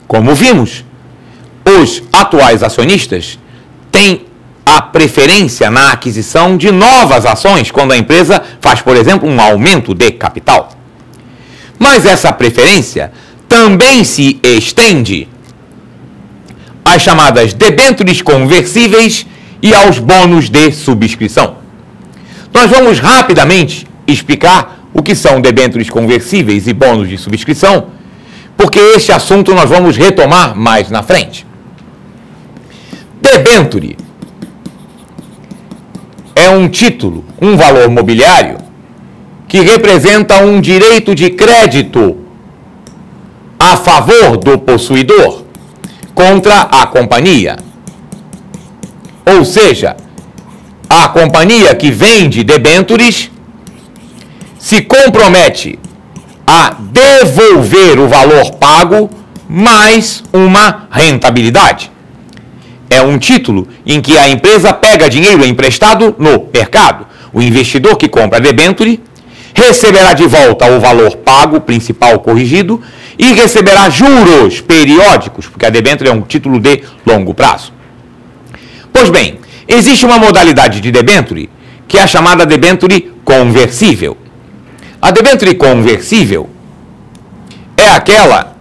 Como vimos, os atuais acionistas têm a preferência na aquisição de novas ações quando a empresa faz, por exemplo, um aumento de capital. Mas essa preferência também se estende às chamadas debêntures conversíveis e aos bônus de subscrição. Nós vamos rapidamente explicar o que são debêntures conversíveis e bônus de subscrição, porque este assunto nós vamos retomar mais na frente. Debênture é um título, um valor mobiliário, que representa um direito de crédito a favor do possuidor contra a companhia. Ou seja, a companhia que vende debêntures se compromete a devolver o valor pago mais uma rentabilidade. É um título em que a empresa pega dinheiro emprestado no mercado. O investidor que compra a debênture receberá de volta o valor pago principal corrigido e receberá juros periódicos, porque a debênture é um título de longo prazo. Pois bem, existe uma modalidade de debênture que é a chamada debênture conversível. A debênture conversível é aquela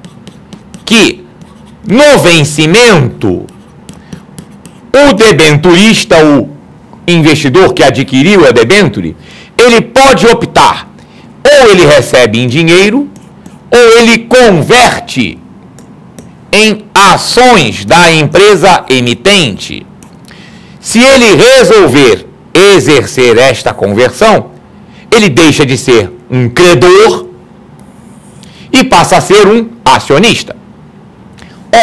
que, no vencimento, o debenturista, o investidor que adquiriu a debênture, ele pode optar, ou ele recebe em dinheiro, ou ele converte em ações da empresa emitente. Se ele resolver exercer esta conversão, ele deixa de ser um credor e passa a ser um acionista.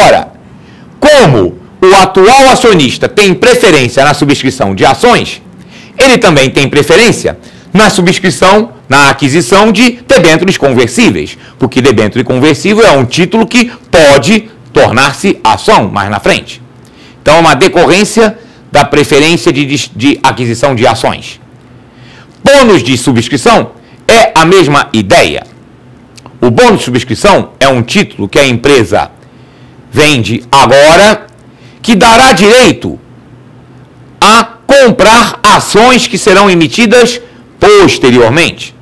Ora, como o atual acionista tem preferência na subscrição de ações, ele também tem preferência na subscrição, na aquisição de debêntures conversíveis, porque debênture conversível é um título que pode tornar-se ação mais na frente. Então, é uma decorrência da preferência de aquisição de ações. Bônus de subscrição é a mesma ideia. O bônus de subscrição é um título que a empresa vende agora, que dará direito a comprar ações que serão emitidas posteriormente,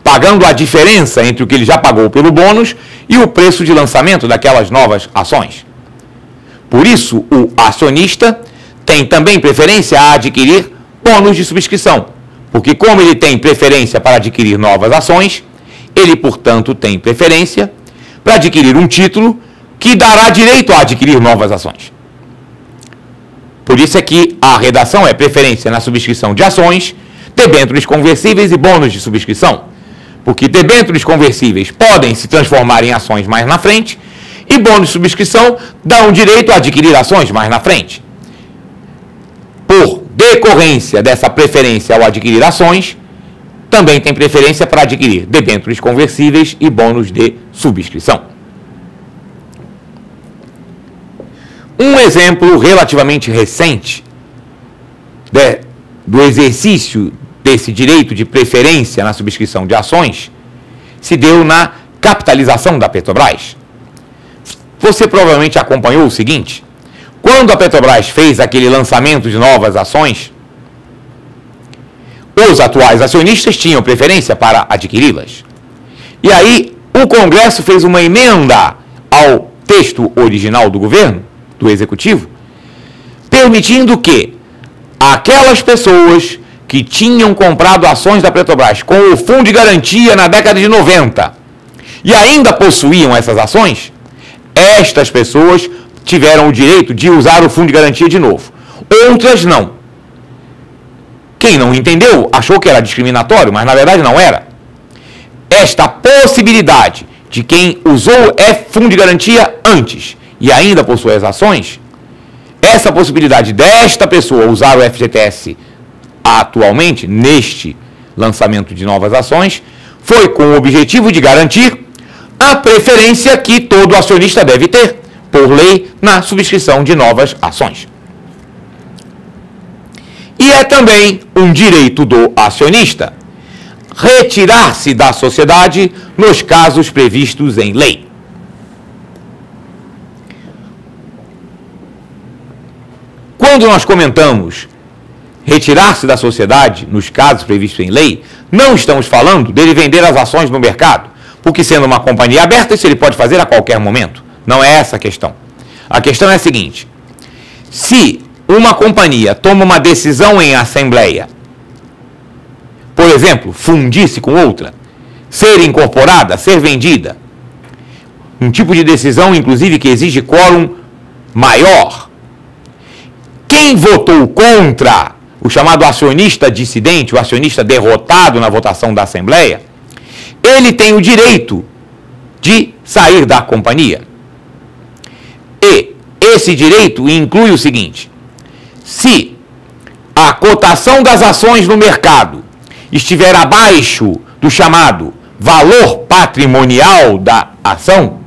pagando a diferença entre o que ele já pagou pelo bônus e o preço de lançamento daquelas novas ações. Por isso, o acionista tem também preferência a adquirir bônus de subscrição, porque como ele tem preferência para adquirir novas ações, ele, portanto, tem preferência para adquirir um título que dará direito a adquirir novas ações. Por isso é que a redação é preferência na subscrição de ações, debêntures conversíveis e bônus de subscrição, porque debêntures conversíveis podem se transformar em ações mais na frente e bônus de subscrição dão direito a adquirir ações mais na frente. Por decorrência dessa preferência ao adquirir ações, também tem preferência para adquirir debêntures conversíveis e bônus de subscrição. Um exemplo relativamente recente do exercício desse direito de preferência na subscrição de ações se deu na capitalização da Petrobras. Você provavelmente acompanhou o seguinte: quando a Petrobras fez aquele lançamento de novas ações, os atuais acionistas tinham preferência para adquiri-las. E aí o Congresso fez uma emenda ao texto original do governo, do Executivo, permitindo que aquelas pessoas que tinham comprado ações da Petrobras com o fundo de garantia na década de 90 e ainda possuíam essas ações, estas pessoas tiveram o direito de usar o fundo de garantia de novo. Outras não. Quem não entendeu achou que era discriminatório, mas na verdade não era. Esta possibilidade de quem usou fundo de garantia antes e ainda possui as ações, essa possibilidade desta pessoa usar o FGTS atualmente, neste lançamento de novas ações, foi com o objetivo de garantir a preferência que todo acionista deve ter, por lei, na subscrição de novas ações. E é também um direito do acionista retirar-se da sociedade nos casos previstos em lei. quando nós comentamos retirar-se da sociedade, nos casos previstos em lei, não estamos falando dele vender as ações no mercado, porque sendo uma companhia aberta, isso ele pode fazer a qualquer momento. Não é essa a questão. A questão é a seguinte: se uma companhia toma uma decisão em assembleia, por exemplo, fundir-se com outra, ser incorporada, ser vendida, um tipo de decisão, inclusive, que exige quórum maior, quem votou contra, o chamado acionista dissidente, o acionista derrotado na votação da Assembleia, ele tem o direito de sair da companhia. E esse direito inclui o seguinte: se a cotação das ações no mercado estiver abaixo do chamado valor patrimonial da ação,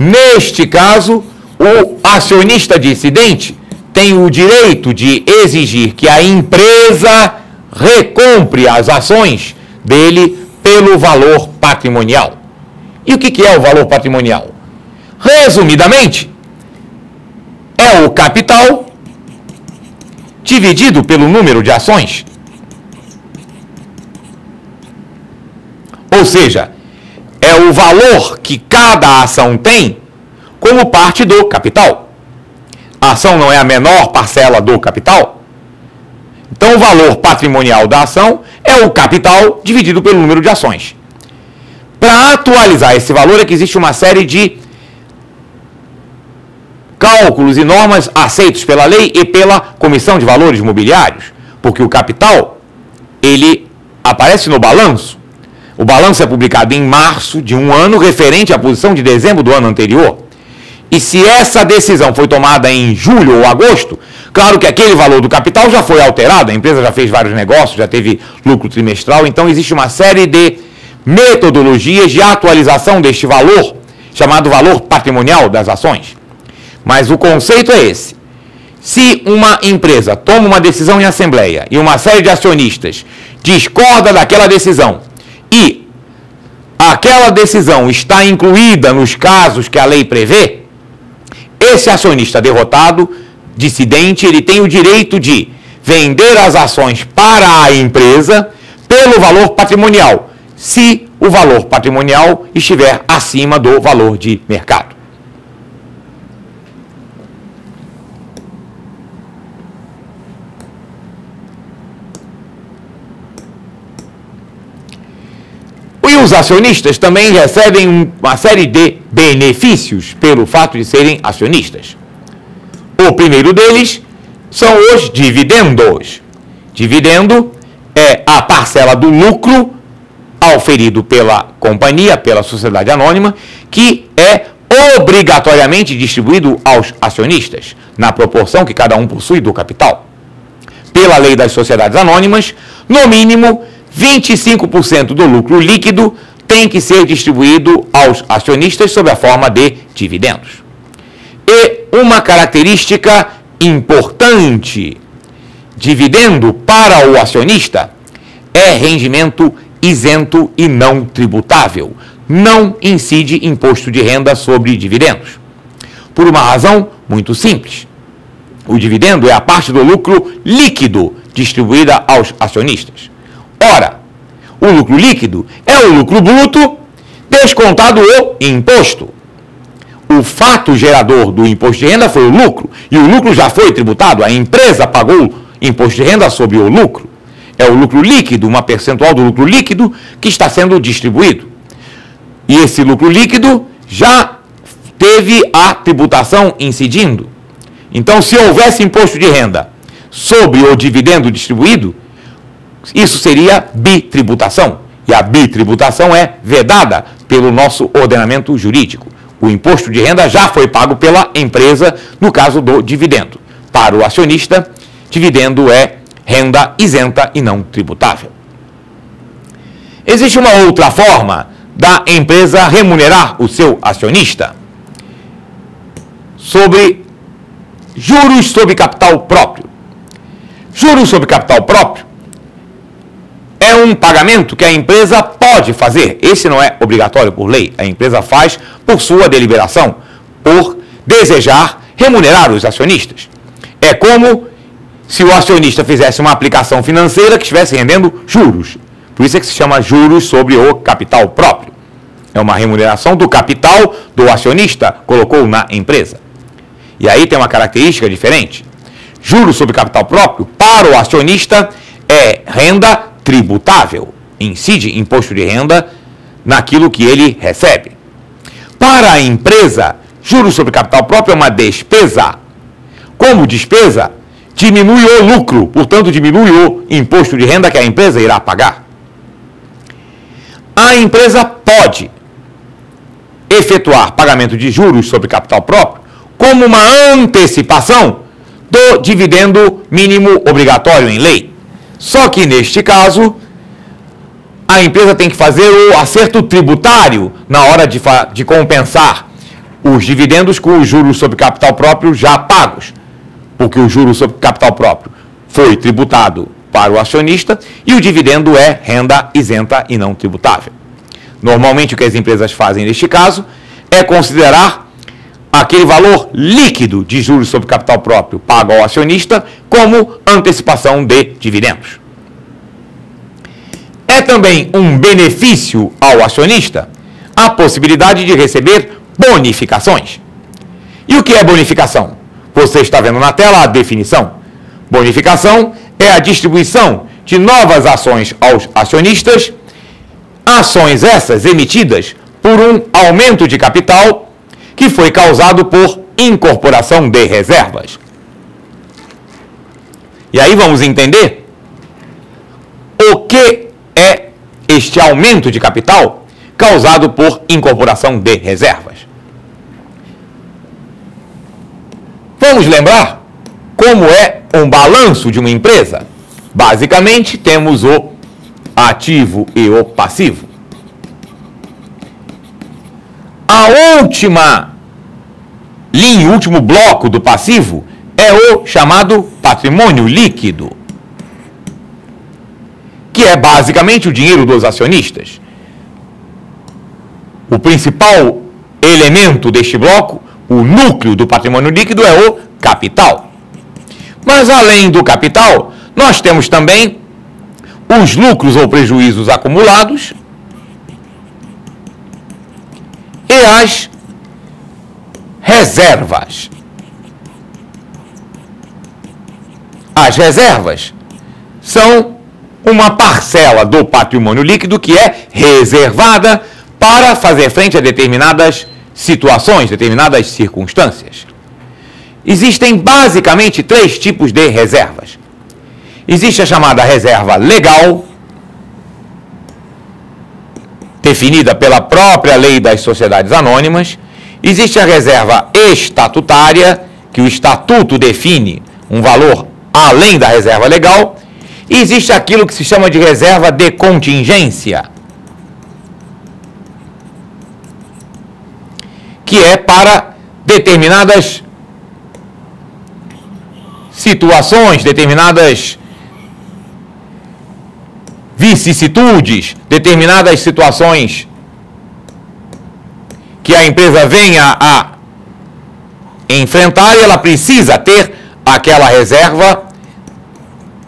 neste caso, o acionista dissidente tem o direito de exigir que a empresa recompre as ações dele pelo valor patrimonial. E o que é o valor patrimonial? Resumidamente, é o capital dividido pelo número de ações. Ou seja, é o valor que cada ação tem como parte do capital. A ação não é a menor parcela do capital. Então, o valor patrimonial da ação é o capital dividido pelo número de ações. Para atualizar esse valor é que existe uma série de cálculos e normas aceitos pela lei e pela Comissão de Valores Mobiliários, porque o capital, ele aparece no balanço. O balanço é publicado em março de um ano, referente à posição de dezembro do ano anterior. E se essa decisão foi tomada em julho ou agosto, claro que aquele valor do capital já foi alterado, a empresa já fez vários negócios, já teve lucro trimestral, então existe uma série de metodologias de atualização deste valor, chamado valor patrimonial das ações. Mas o conceito é esse: se uma empresa toma uma decisão em assembleia e uma série de acionistas discorda daquela decisão e aquela decisão está incluída nos casos que a lei prevê, esse acionista derrotado, dissidente, ele tem o direito de vender as ações para a empresa pelo valor patrimonial, se o valor patrimonial estiver acima do valor de mercado. E os acionistas também recebem uma série de benefícios pelo fato de serem acionistas. O primeiro deles são os dividendos. Dividendo é a parcela do lucro auferido pela companhia, pela sociedade anônima, que é obrigatoriamente distribuído aos acionistas, na proporção que cada um possui do capital. Pela lei das sociedades anônimas, no mínimo 25% do lucro líquido tem que ser distribuído aos acionistas sob a forma de dividendos. E uma característica importante: dividendo para o acionista é rendimento isento e não tributável. Não incide imposto de renda sobre dividendos. Por uma razão muito simples: o dividendo é a parte do lucro líquido distribuída aos acionistas. Ora, o lucro líquido é o lucro bruto descontado o imposto. O fato gerador do imposto de renda foi o lucro, e o lucro já foi tributado, a empresa pagou imposto de renda sobre o lucro. É o lucro líquido, uma percentual do lucro líquido que está sendo distribuído. E esse lucro líquido já teve a tributação incidindo. Então, se houvesse imposto de renda sobre o dividendo distribuído, isso seria bitributação. E a bitributação é vedada pelo nosso ordenamento jurídico. O imposto de renda já foi pago pela empresa no caso do dividendo. Para o acionista, dividendo é renda isenta e não tributável. Existe uma outra forma da empresa remunerar o seu acionista: sobre juros sobre capital próprio. Juros sobre capital próprio é um pagamento que a empresa pode fazer. Esse não é obrigatório por lei. A empresa faz por sua deliberação, por desejar remunerar os acionistas. É como se o acionista fizesse uma aplicação financeira que estivesse rendendo juros. Por isso é que se chama juros sobre o capital próprio. É uma remuneração do capital do acionista, colocou na empresa. E aí tem uma característica diferente. Juros sobre capital próprio, para o acionista, é renda tributável. Incide imposto de renda naquilo que ele recebe. Para a empresa, juros sobre capital próprio é uma despesa. Como despesa, diminui o lucro, portanto diminui o imposto de renda que a empresa irá pagar. A empresa pode efetuar pagamento de juros sobre capital próprio como uma antecipação do dividendo mínimo obrigatório em lei. Só que neste caso, a empresa tem que fazer o acerto tributário na hora de compensar os dividendos com os juros sobre capital próprio já pagos, porque o juro sobre capital próprio foi tributado para o acionista e o dividendo é renda isenta e não tributável. Normalmente o que as empresas fazem neste caso é considerar aquele valor líquido de juros sobre capital próprio pago ao acionista como antecipação de dividendos. É também um benefício ao acionista a possibilidade de receber bonificações. E o que é bonificação? Você está vendo na tela a definição. Bonificação é a distribuição de novas ações aos acionistas, ações essas emitidas por um aumento de capital que foi causado por incorporação de reservas. E aí vamos entender o que é este aumento de capital causado por incorporação de reservas. Vamos lembrar como é um balanço de uma empresa. Basicamente, temos o ativo e o passivo. A última linha, o último bloco do passivo é o chamado patrimônio líquido, que é basicamente o dinheiro dos acionistas. O principal elemento deste bloco, o núcleo do patrimônio líquido, é o capital. Mas além do capital, nós temos também os lucros ou prejuízos acumulados e as reservas. As reservas são uma parcela do patrimônio líquido que é reservada para fazer frente a determinadas situações, determinadas circunstâncias. Existem basicamente 3 tipos de reservas. Existe a chamada reserva legal, definida pela própria lei das sociedades anônimas. Existe a reserva estatutária, que o estatuto define um valor além da reserva legal. E existe aquilo que se chama de reserva de contingência, que é para determinadas situações, determinadas vicissitudes, determinadas situações que a empresa venha a enfrentar e ela precisa ter aquela reserva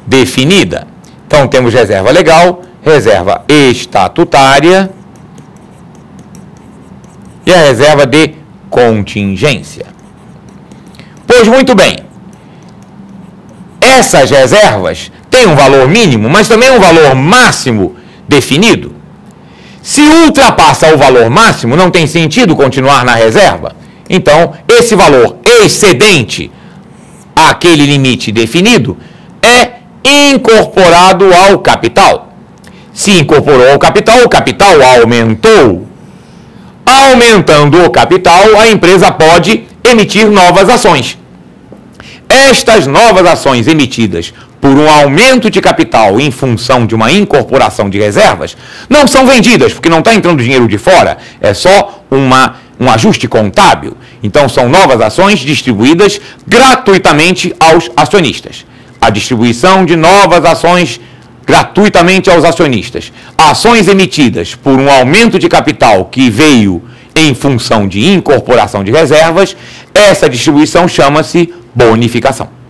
definida. Então temos reserva legal, reserva estatutária e a reserva de contingência. Pois muito bem, essas reservas têm um valor mínimo, mas também um valor máximo definido. Se ultrapassa o valor máximo, não tem sentido continuar na reserva. Então, esse valor excedente àquele limite definido é incorporado ao capital. Se incorporou ao capital, o capital aumentou. Aumentando o capital, a empresa pode emitir novas ações. Estas novas ações emitidas por um aumento de capital em função de uma incorporação de reservas não são vendidas, porque não está entrando dinheiro de fora, é só um ajuste contábil. Então são novas ações distribuídas gratuitamente aos acionistas. A distribuição de novas ações gratuitamente aos acionistas ações emitidas por um aumento de capital que veio em função de incorporação de reservas, essa distribuição chama-se bonificação.